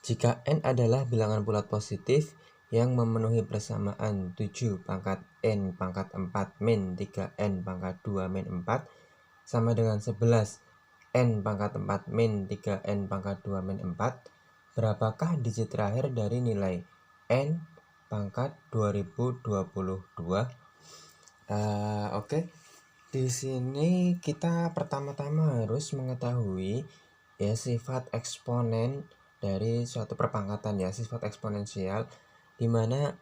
Jika n adalah bilangan bulat positif yang memenuhi persamaan 7 pangkat n pangkat 4 min 3n pangkat 2 min 4 sama dengan 11 n pangkat 4 min 3n pangkat 2 min 4, berapakah digit terakhir dari nilai n pangkat 2022? Oke. Di sini kita pertama-tama harus mengetahui ya sifat eksponen dari suatu perpangkatan ya, sifat eksponensial, di mana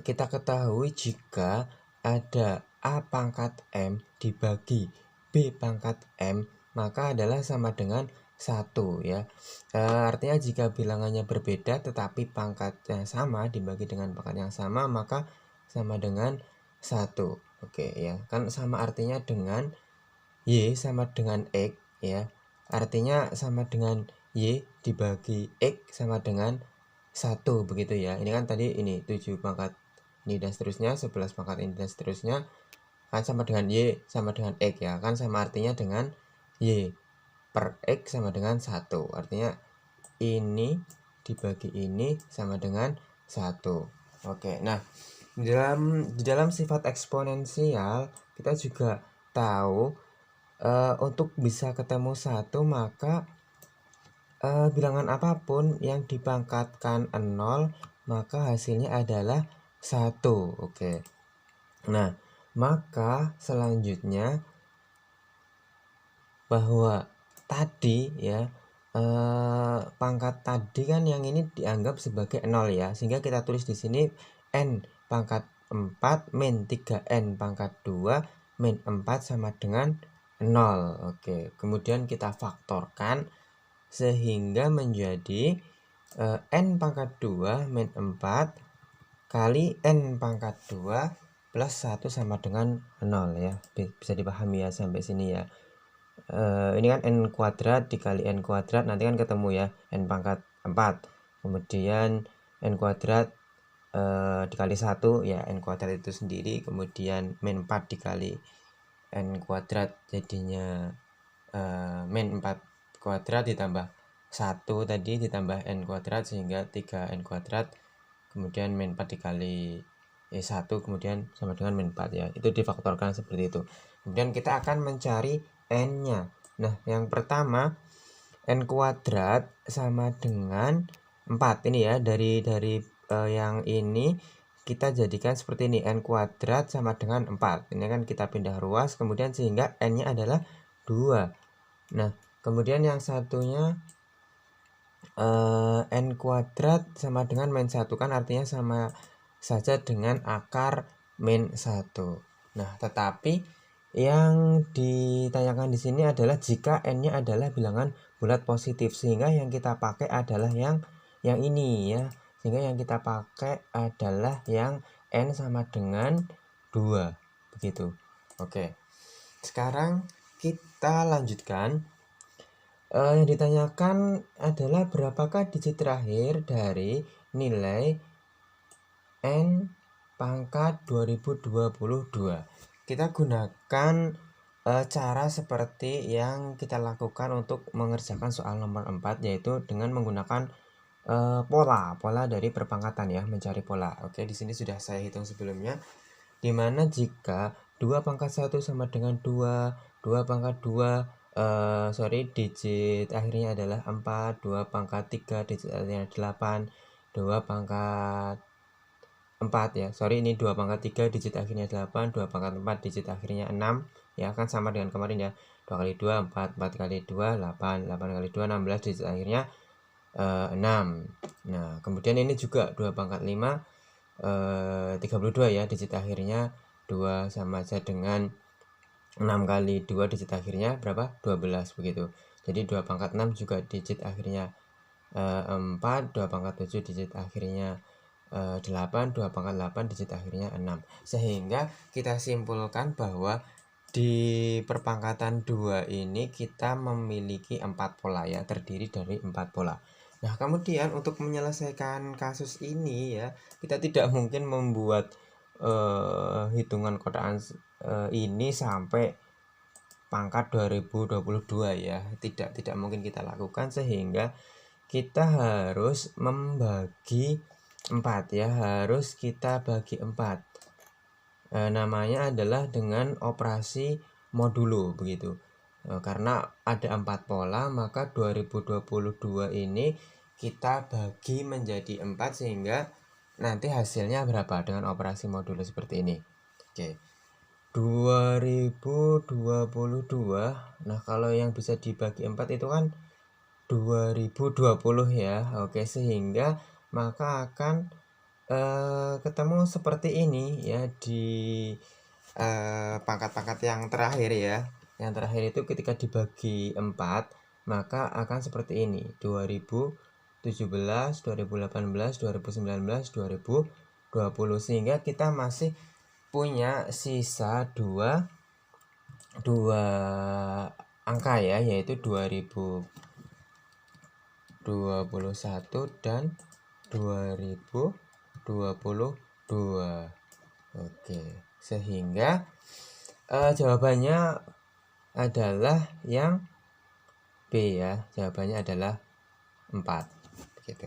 kita ketahui jika ada A pangkat M dibagi B pangkat M, maka adalah sama dengan 1 ya. Artinya jika bilangannya berbeda tetapi pangkatnya sama dibagi dengan pangkat yang sama, maka sama dengan 1. Oke ya, kan sama artinya dengan Y sama dengan X ya. Artinya sama dengan Y dibagi X sama dengan 1 begitu ya. Ini kan tadi ini 7 pangkat ini dan seterusnya, 11 pangkat ini dan seterusnya, kan sama dengan Y sama dengan X ya. Kan sama artinya dengan Y per X sama dengan 1. Artinya ini dibagi ini sama dengan 1. Oke, nah di dalam sifat eksponensial kita juga tahu untuk bisa ketemu 1 maka bilangan apapun yang dipangkatkan 0 maka hasilnya adalah 1. Oke. Nah, maka selanjutnya bahwa tadi ya pangkat tadi kan yang ini dianggap sebagai 0 ya, sehingga kita tulis di sini n pangkat 4 min 3n pangkat 2 min 4 sama dengan 0. Oke, kemudian kita faktorkan sehingga menjadi n pangkat 2 min 4 kali n pangkat 2 plus 1 sama dengan 0 ya. Bisa dipahami ya sampai sini ya. Ini kan n kuadrat dikali n kuadrat, nanti kan ketemu ya n pangkat 4, kemudian n kuadrat dikali 1 ya n kuadrat itu sendiri, kemudian min 4 dikali n kuadrat jadinya min 4 kuadrat ditambah 1 tadi ditambah n kuadrat sehingga 3n kuadrat, kemudian min 4 dikali 1 kemudian sama dengan min 4 ya. Itu difaktorkan seperti itu. Kemudian kita akan mencari n-nya. Nah, yang pertama n kuadrat sama dengan 4 ini ya. Dari yang ini kita jadikan seperti ini, n kuadrat sama dengan 4. Ini kan kita pindah ruas kemudian sehingga n-nya adalah 2. Nah, kemudian yang satunya n kuadrat sama dengan min 1, kan artinya sama saja dengan akar min 1. Nah, tetapi yang ditanyakan di sini adalah jika n-nya adalah bilangan bulat positif, sehingga yang kita pakai adalah yang ini ya. Sehingga yang kita pakai adalah yang n sama dengan 2 begitu. Oke. Sekarang kita lanjutkan. Yang ditanyakan adalah berapakah digit terakhir dari nilai n pangkat 2022. Kita gunakan cara seperti yang kita lakukan untuk mengerjakan soal nomor 4, yaitu dengan menggunakan pola dari perpangkatan ya, mencari pola. Oke, di sini sudah saya hitung sebelumnya, dimana jika 2 pangkat 1 sama dengan 2 pangkat 2 digit akhirnya adalah 4, 2 pangkat 3 digit akhirnya 8, 2 pangkat 4 ya, ini 2 pangkat 3 digit akhirnya 8, 2 pangkat 4 digit akhirnya 6 ya, kan sama dengan kemarin ya, 2 kali 2 4, 4 kali 2 8, 8 kali 2 16 digit akhirnya 6. Nah, kemudian ini juga 2 pangkat 5 32 ya, digit akhirnya 2 sama saja dengan 6 kali 2 digit akhirnya berapa? 12 begitu. Jadi 2 pangkat 6 juga digit akhirnya 4, 2 pangkat 7 digit akhirnya 8, 2 pangkat 8 digit akhirnya 6. Sehingga kita simpulkan bahwa di perpangkatan 2 ini kita memiliki 4 pola ya, terdiri dari 4 pola. Nah, kemudian untuk menyelesaikan kasus ini ya, kita tidak mungkin membuat hitungan kotaan ini sampai pangkat 2022 ya. Tidak mungkin kita lakukan, sehingga kita harus membagi 4 ya, harus kita bagi 4. Namanya adalah dengan operasi modulo begitu. Karena ada 4 pola, maka 2022 ini kita bagi menjadi 4 sehingga nanti hasilnya berapa dengan operasi modulo seperti ini. Oke. 2022. Nah, kalau yang bisa dibagi 4 itu kan 2020 ya. Oke, sehingga maka akan ketemu seperti ini ya di pangkat-pangkat yang terakhir ya. Yang terakhir itu ketika dibagi 4 maka akan seperti ini: 2017, 2018, 2019, 2020, sehingga kita masih punya sisa dua angka ya, yaitu 2021 dan 2022. Oke, sehingga jawabannya adalah yang B ya. Jawabannya adalah 4 begitu.